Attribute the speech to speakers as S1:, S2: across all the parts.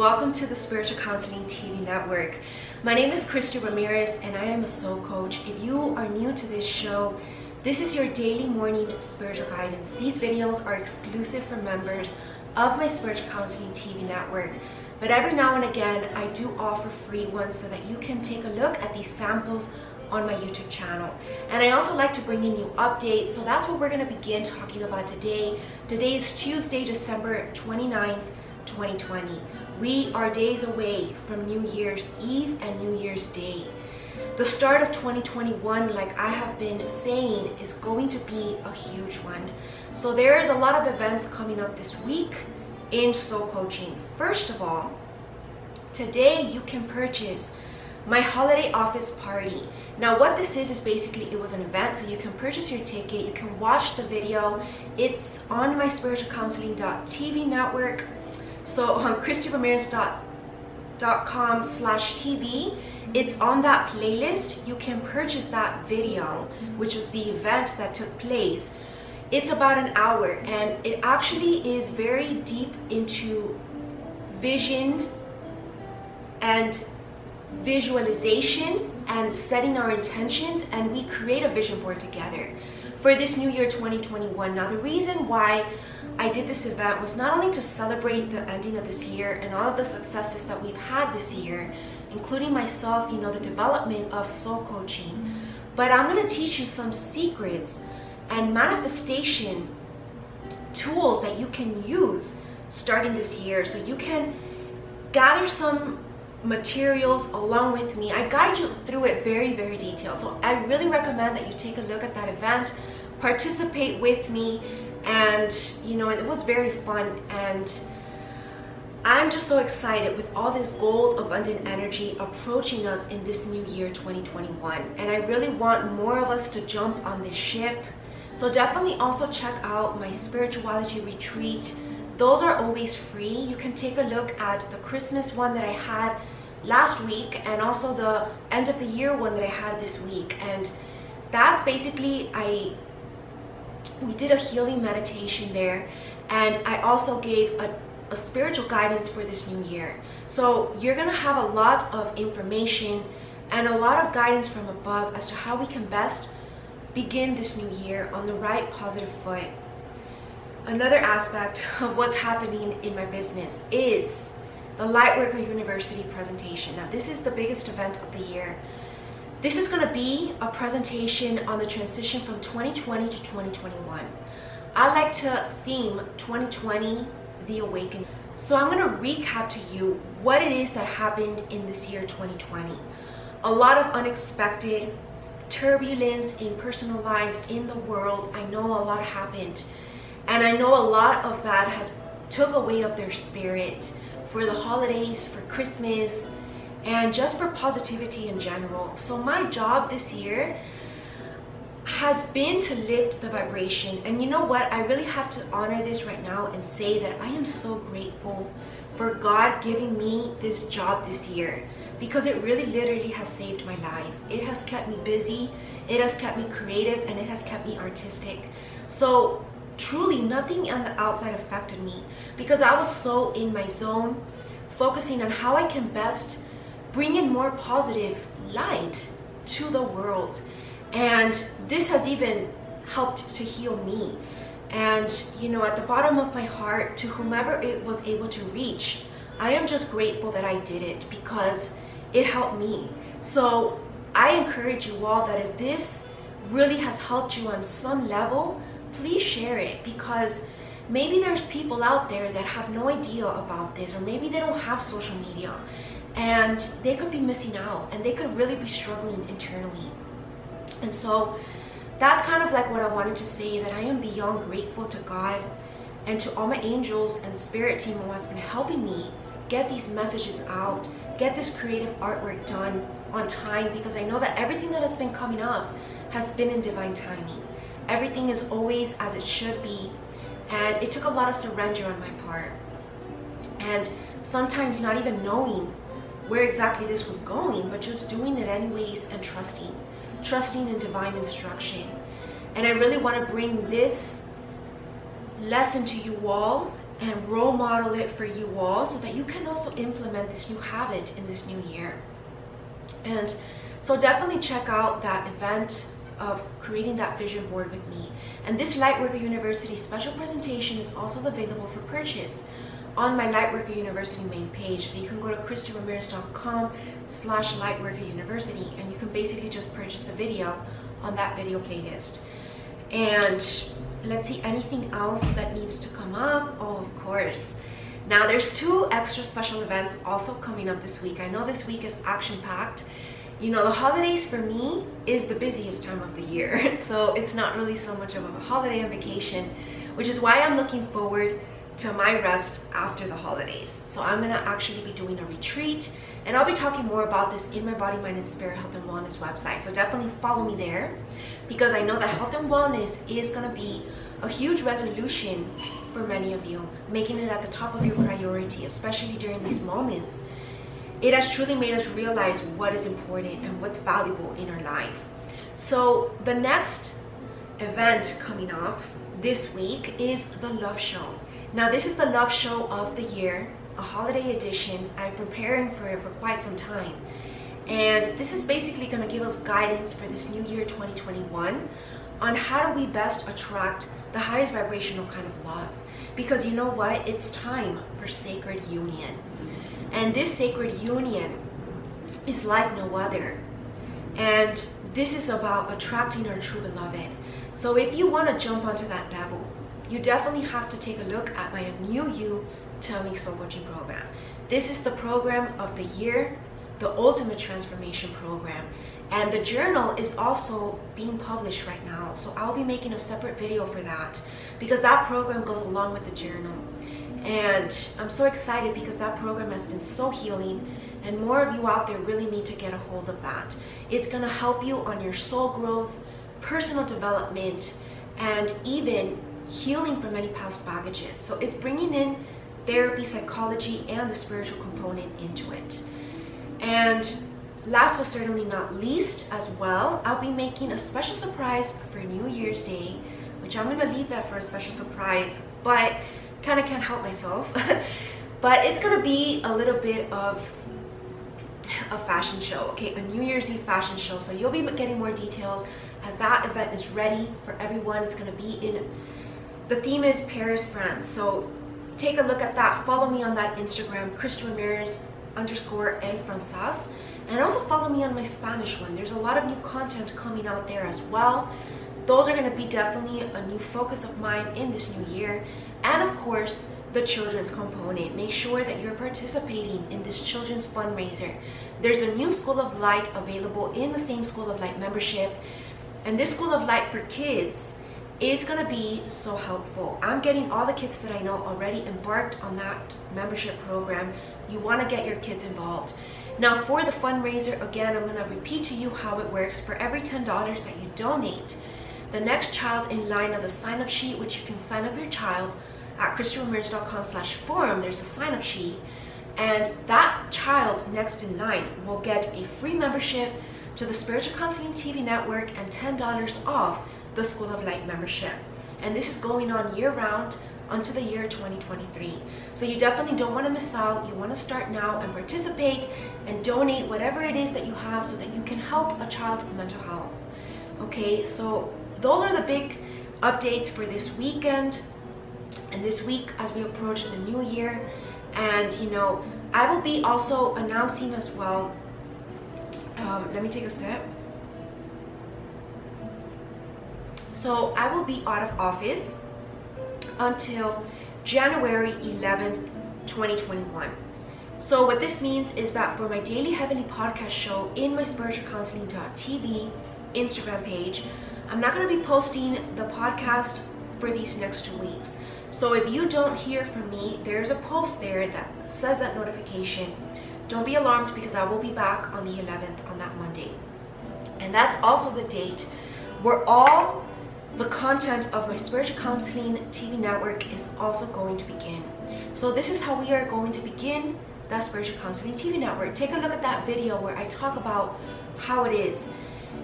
S1: welcome to the Spiritual Counseling TV network. My name is Christie Ramirez and I am a soul coach. If you are new to this show, this is your daily morning spiritual guidance. These videos are exclusive for members of my Spiritual Counseling TV network, but every now and again I do offer free ones so that you can take a look at these samples on my YouTube channel. And I also like to bring in new updates, so that's what we're going to begin talking about today. Today is Tuesday, December 29th, 2020. We are days away from New Year's Eve and New Year's Day. The start of 2021, like I have been saying, is going to be a huge one. So there is a lot of events coming up this week in soul coaching. First of all, today you can purchase my holiday office party. Now what this is basically, it was an event, so you can purchase your ticket, you can watch the video. It's on my spiritualcounseling.tv network. So on christieramirez.com/TV, it's on that playlist. You can purchase that video, which is the event that took place. It's about an hour and it actually is very deep into vision and visualization and setting our intentions, and we create a vision board together for this new year 2021. Now the reason why I did this event was not only to celebrate the ending of this year and all of the successes that we've had this year, including myself, the development of soul coaching, but I'm going to teach you some secrets and manifestation tools that you can use starting this year, so you can gather some materials along with me. I guide you through it very, very detailed. So I really recommend that you take a look at that event, participate with me, and it was very fun, and I'm just so excited with all this gold abundant energy approaching us in this new year 2021, and I really want more of us to jump on this ship. So definitely also check out my spirituality retreat. Those are always free. You can take a look at the Christmas one that I had last week and also the end of the year one that I had this week, and that's basically we did a healing meditation there, and I also gave a spiritual guidance for this new year. So you're gonna have a lot of information and a lot of guidance from above as to how we can best begin this new year on the right positive foot. Another aspect of what's happening in my business is the Lightworker University presentation. Now this is the biggest event of the year. This is going to be a presentation on the transition from 2020 to 2021. I like to theme 2020 the awakening. So I'm going to recap to you what it is that happened in this year 2020. A lot of unexpected turbulence in personal lives in the world. I know a lot happened, and I know a lot of that has took away of their spirit for the holidays, for Christmas, and just for positivity in general. So my job this year has been to lift the vibration. And you know what? I really have to honor this right now and say that I am so grateful for God giving me this job this year, because it really literally has saved my life. It has kept me busy, it has kept me creative, and it has kept me artistic. So truly nothing on the outside affected me, because I was so in my zone, focusing on how I can best bring in more positive light to the world. And this has even helped to heal me. And at the bottom of my heart, to whomever it was able to reach, I am just grateful that I did it, because it helped me. So I encourage you all that if this really has helped you on some level, please share it, because maybe there's people out there that have no idea about this, or maybe they don't have social media and they could be missing out, and they could really be struggling internally. And so that's kind of like what I wanted to say, that I am beyond grateful to God and to all my angels and spirit team who has been helping me get these messages out, get this creative artwork done on time, because I know that everything that has been coming up has been in divine timing. Everything is always as it should be, and it took a lot of surrender on my part, and sometimes not even knowing where exactly this was going, but just doing it anyways and trusting in divine instruction. And I really want to bring this lesson to you all and role model it for you all so that you can also implement this new habit in this new year. And so definitely check out that event of creating that vision board with me. And this Lightworker University special presentation is also available for purchase on my Lightworker University main page. So you can go to christieramirez.com/lightworkeruniversity and you can basically just purchase the video on that video playlist. And let's see, anything else that needs to come up? Oh, of course. Now there's 2 extra special events also coming up this week. I know this week is action-packed. You know, the holidays for me is the busiest time of the year. So it's not really so much of a holiday and vacation, which is why I'm looking forward to my rest after the holidays. So I'm gonna actually be doing a retreat, and I'll be talking more about this in my Body, Mind, and Spirit Health and Wellness website. So definitely follow me there, because I know that health and wellness is gonna be a huge resolution for many of you, making it at the top of your priority, especially during these moments. It has truly made us realize what is important and what's valuable in our life. So the next event coming up this week is the Love Show. Now this is the Love Show of the year, a holiday edition. I'm preparing for it for quite some time. And this is basically going to give us guidance for this new year 2021 on how do we best attract the highest vibrational kind of love. Because you know what? It's time for sacred union. And this sacred union is like no other. And this is about attracting our true beloved. So if you want to jump onto that level, you definitely have to take a look at my New You Tell Me Soul Coaching program. This is the program of the year, the ultimate transformation program. And the journal is also being published right now. So I'll be making a separate video for that, because that program goes along with the journal. And I'm so excited because that program has been so healing, and more of you out there really need to get a hold of that. It's going to help you on your soul growth, personal development, and even healing from many past baggages. So it's bringing in therapy, psychology, and the spiritual component into it. And last but certainly not least as well, I'll be making a special surprise for New Year's Day, which I'm going to leave that for a special surprise, but kind of can't help myself. But it's going to be a little bit of a fashion show, okay, a New Year's Eve fashion show. So you'll be getting more details as that event is ready for everyone. It's going to be in, the theme is Paris, France. So take a look at that. Follow me on that Instagram, Christie Ramirez _en_francas. And also follow me on my Spanish one. There's a lot of new content coming out there as well. Those are going to be definitely a new focus of mine in this new year. And of course, the children's component. Make sure that you're participating in this children's fundraiser. There's a new School of Light available in the same School of Light membership. And this School of Light for kids is going to be so helpful. I'm getting all the kids that I know already embarked on that membership program. You want to get your kids involved. Now for the fundraiser, again, I'm going to repeat to you how it works. For every $10 that you donate, the next child in line of the sign-up sheet, which you can sign up your child at christieramirez.com/forum, there's a sign-up sheet, and that child next in line will get a free membership to the Spiritual Counseling TV network and $10 off the School of Light membership. And this is going on year-round until the year 2023. So you definitely don't want to miss out. You want to start now and participate and donate whatever it is that you have so that you can help a child's mental health. Okay, so those are the big updates for this weekend and this week as we approach the new year. And you know, I will be also announcing as well, let me take a sip. So I will be out of office until January 11th, 2021. So what this means is that for my daily heavenly podcast show in my spiritualcounseling.tv Instagram page, I'm not going to be posting the podcast for these next 2 weeks. So if you don't hear from me, there's a post there that says that notification. Don't be alarmed, because I will be back on the 11th on that Monday. And that's also the date where all the content of my Spiritual Counseling TV network is also going to begin. So this is how we are going to begin that Spiritual Counseling TV network. Take a look at that video where I talk about how it is.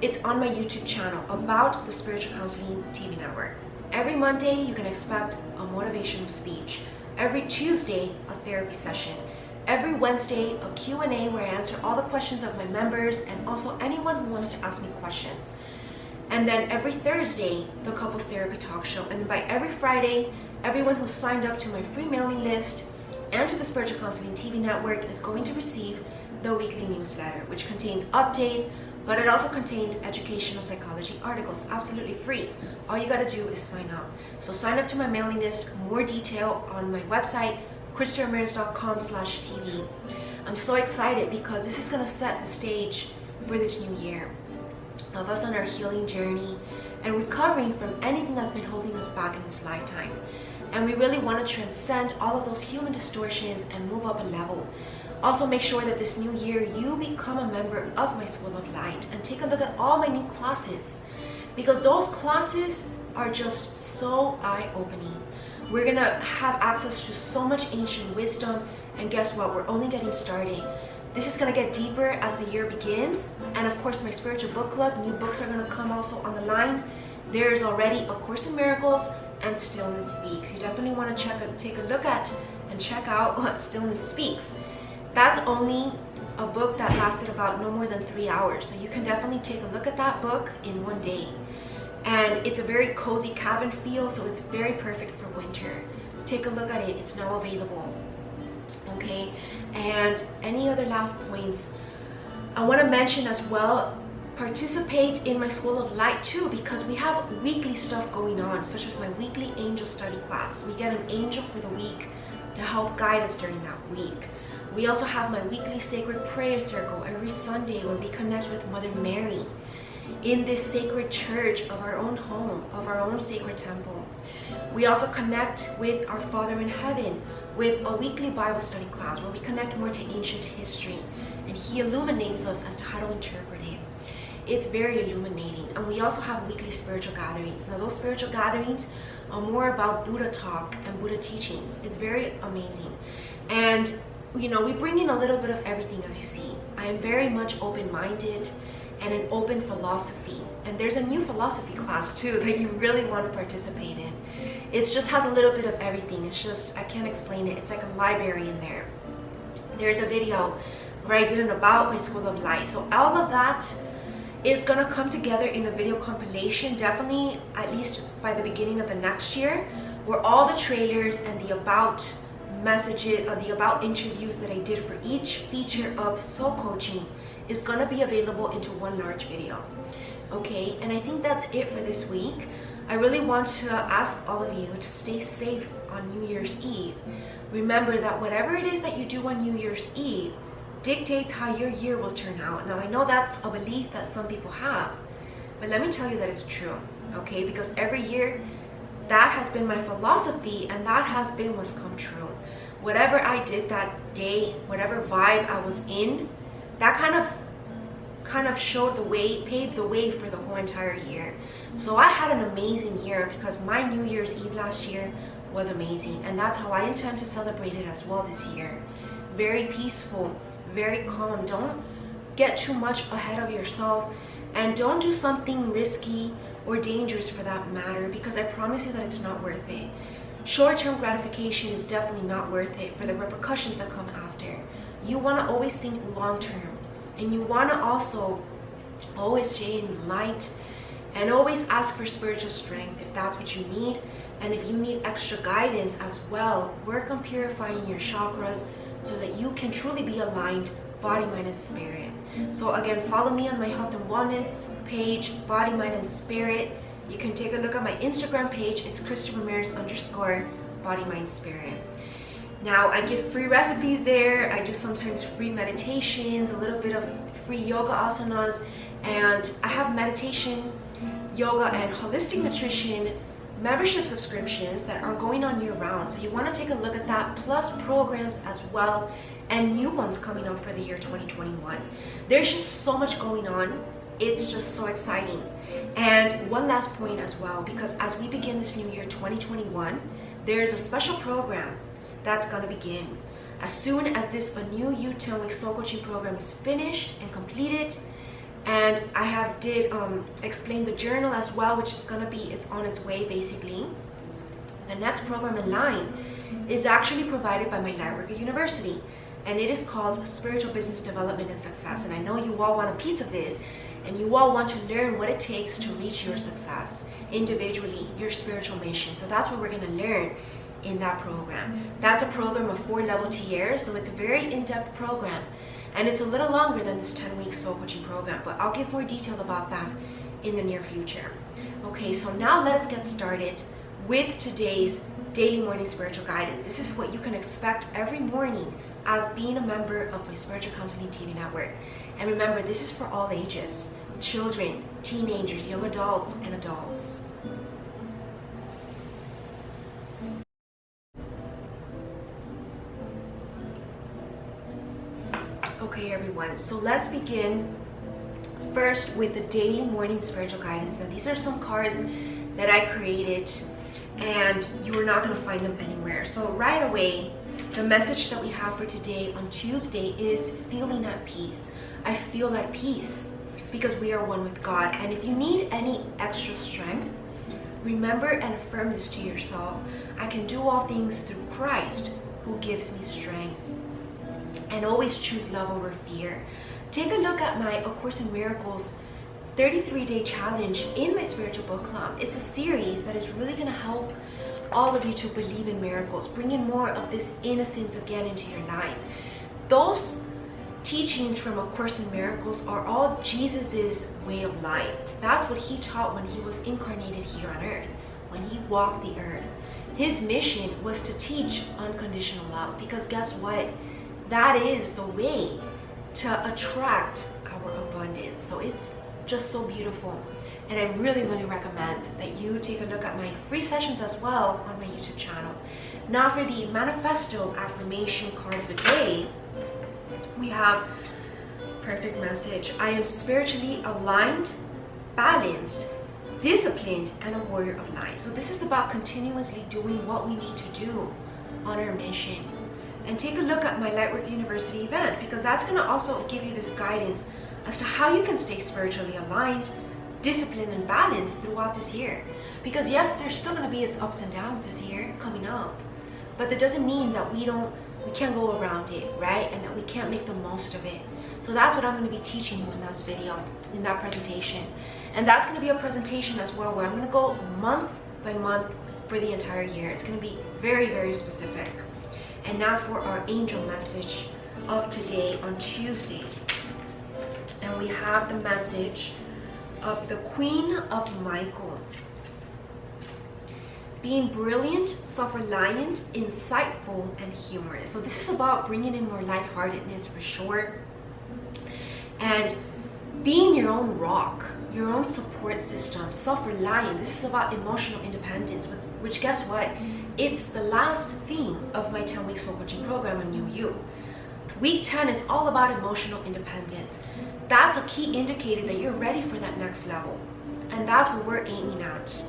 S1: It's on my YouTube channel about the Spiritual Counseling TV network. Every Monday, you can expect a motivational speech. Every Tuesday, a therapy session. Every Wednesday, a Q&A where I answer all the questions of my members and also anyone who wants to ask me questions. And then every Thursday, the Couples Therapy Talk Show. And by every Friday, everyone who signed up to my free mailing list and to the Spiritual Counseling TV network is going to receive the weekly newsletter, which contains updates, but it also contains educational psychology articles, absolutely free. All you gotta do is sign up. So sign up to my mailing list, more detail on my website, christieramirez.com/TV. I'm so excited because this is gonna set the stage for this new year of us on our healing journey and recovering from anything that's been holding us back in this lifetime. And we really want to transcend all of those human distortions and move up a level. Also make sure that this new year you become a member of my School of Light and take a look at all my new classes, because those classes are just so eye-opening. We're gonna have access to so much ancient wisdom, and guess what, we're only getting started. This is gonna get deeper as the year begins, and of course my spiritual book club, new books are gonna come also on the line. There's already A Course in Miracles and Stillness Speaks. You definitely want to take a look at and check out what Stillness Speaks. That's only a book that lasted about no more than 3 hours, so you can definitely take a look at that book in one day. And it's a very cozy cabin feel, so it's very perfect for winter. Take a look at it, it's now available. Okay, and any other last points? I want to mention as well, participate in my School of Light too, because we have weekly stuff going on, such as my weekly angel study class. We get an angel for the week to help guide us during that week. We also have my weekly sacred prayer circle every Sunday where we connect with Mother Mary in this sacred church of our own home, of our own sacred temple. We also connect with our Father in Heaven with a weekly Bible study class where we connect more to ancient history, and he illuminates us as to how to interpret it. It's very illuminating. And we also have weekly spiritual gatherings. Now those spiritual gatherings are more about Buddha talk and Buddha teachings. It's very amazing. And you know, we bring in a little bit of everything, as you see. I am very much open-minded and an open philosophy. And there's a new philosophy class too that you really want to participate in. It just has a little bit of everything. It's just, I can't explain it. It's like a library in there. There's a video where I did an about my School of Light. So all of that is gonna come together in a video compilation, definitely at least by the beginning of the next year, where all the trailers and the about messages, the about interviews that I did for each feature of soul coaching is gonna be available into one large video. Okay, and I think that's it for this week. I really want to ask all of you to stay safe on New Year's Eve. Remember that whatever it is that you do on New Year's Eve dictates how your year will turn out. Now I know that's a belief that some people have, but let me tell you that it's true, okay? Because every year that has been my philosophy, and that has been what's come true. Whatever I did that day, whatever vibe I was in, that kind of showed the way, paved the way for the whole entire year. So I had an amazing year because my New Year's Eve last year was amazing, and that's how I intend to celebrate it as well this year. Very peaceful, very calm. Don't get too much ahead of yourself, and don't do something risky or dangerous for that matter, because I promise you that it's not worth it. Short-term gratification is definitely not worth it for the repercussions that come after. You want to always think long-term, and you want to also always stay in light and always ask for spiritual strength if that's what you need. And if you need extra guidance as well, work on purifying your chakras so that you can truly be aligned body, mind, and spirit. So again, follow me on my health and wellness page, body, mind, and spirit. You can take a look at my Instagram page. It's Christie Ramirez _ body, mind, spirit. Now I give free recipes there. I do sometimes free meditations, a little bit of free yoga asanas, and I have meditation, yoga, and holistic nutrition membership subscriptions that are going on year-round. So you want to take a look at that, plus programs as well, and new ones coming up for the year 2021. There's just so much going on. It's just so exciting. And one last point as well, because as we begin this new year 2021, there's a special program that's going to begin as soon as this a new You 10 Week Soul Coaching program is finished and completed. And I have explain the journal as well, which is going to be, it's on its way basically. The next program in line is actually provided by my Lightworker University, and it is called Spiritual Business Development and Success. And I know you all want a piece of this, and you all want to learn what it takes to reach your success individually, your spiritual mission. So that's what we're going to learn in that program. That's a program of 4 level tiers, so it's a very in-depth program, and it's a little longer than this 10-week soul coaching program, but I'll give more detail about that in the near future. Okay, so now let us get started with today's daily morning spiritual guidance. This is what you can expect every morning as being a member of my Spiritual Counseling TV network. And remember, this is for all ages: children, teenagers, young adults, and adults. Okay, everyone, so let's begin first with the daily morning spiritual guidance. Now, these are some cards that I created, and you are not going to find them anywhere. So right away, the message that we have for today on Tuesday is feeling at peace. I feel at peace because we are one with God. And if you need any extra strength, remember and affirm this to yourself: I can do all things through Christ who gives me strength. And always choose love over fear. Take a look at my A Course in Miracles 33-day challenge in my spiritual book club. It's a series that is really going to help all of you to believe in miracles, bring in more of this innocence again into your life. Those teachings from A Course in Miracles are all Jesus's way of life. That's what he taught when he was incarnated here on earth, when he walked the earth. His mission was to teach unconditional love, because guess what? That is the way to attract our abundance. So it's just so beautiful, and I really recommend that you take a look at my free sessions as well on my YouTube channel. Now for the Manifesto affirmation card of the day, we have perfect message: I am spiritually aligned, balanced, disciplined, and a warrior of light. So this is about continuously doing what we need to do on our mission. And take a look at my Lightworker University event, because that's going to also give you this guidance as to how you can stay spiritually aligned, disciplined, and balanced throughout this year. Because yes, there's still going to be its ups and downs this year coming up, but that doesn't mean that we can't go around it, right? And that we can't make the most of it. So that's what I'm going to be teaching you in this video, in that presentation. And that's going to be a presentation as well, where I'm going to go month by month for the entire year. It's going to be very specific. And now for our angel message of today on Tuesday. And we have the message of the Queen of Michael. Being brilliant, self-reliant, insightful, and humorous. So this is about bringing in more lightheartedness for sure. And being your own rock, your own support system, self-reliant. This is about emotional independence, which guess what? It's the last theme of my 10-week soul coaching program on New You. Week 10 is all about emotional independence. That's a key indicator that you're ready for that next level. And that's what we're aiming at.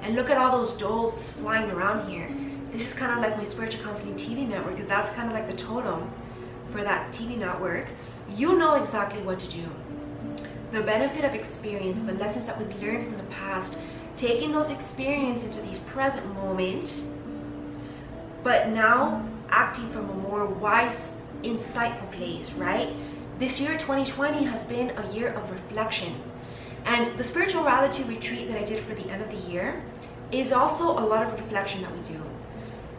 S1: And look at all those dolls flying around here. This is kind of like my Spiritual Counseling TV network, because that's kind of like the totem for that TV network. You know exactly what to do. The benefit of experience, the lessons that we've learned from the past, taking those experiences into these present moment, but now acting from a more wise, insightful place, right? This year 2020 has been a year of reflection, and the spirituality retreat that I did for the end of the year is also a lot of reflection that we do.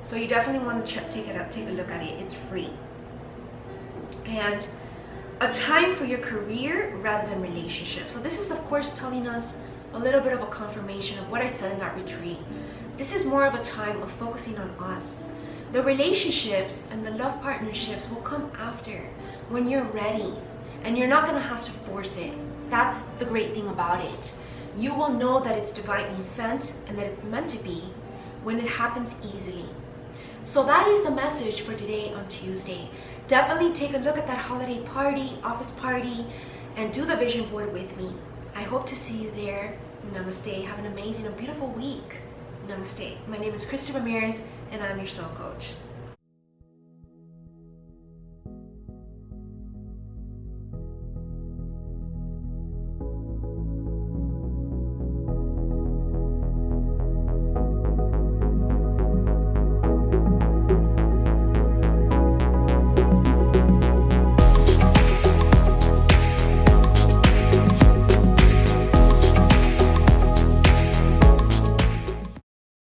S1: So you definitely want to take a look at it. It's free. And a time for your career rather than relationships. So this is of course telling us a little bit of a confirmation of what I said in that retreat. This is more of a time of focusing on us. The relationships and the love partnerships will come after, when you're ready, and you're not going to have to force it. That's the great thing about it. You will know that it's divinely sent and that it's meant to be when it happens easily. So that is the message for today on Tuesday. Definitely take a look at that holiday party, office party, and do the vision board with me. I hope to see you there. Namaste. Have an amazing and beautiful week. Namaste. My name is Christie Ramirez, and I'm your soul coach.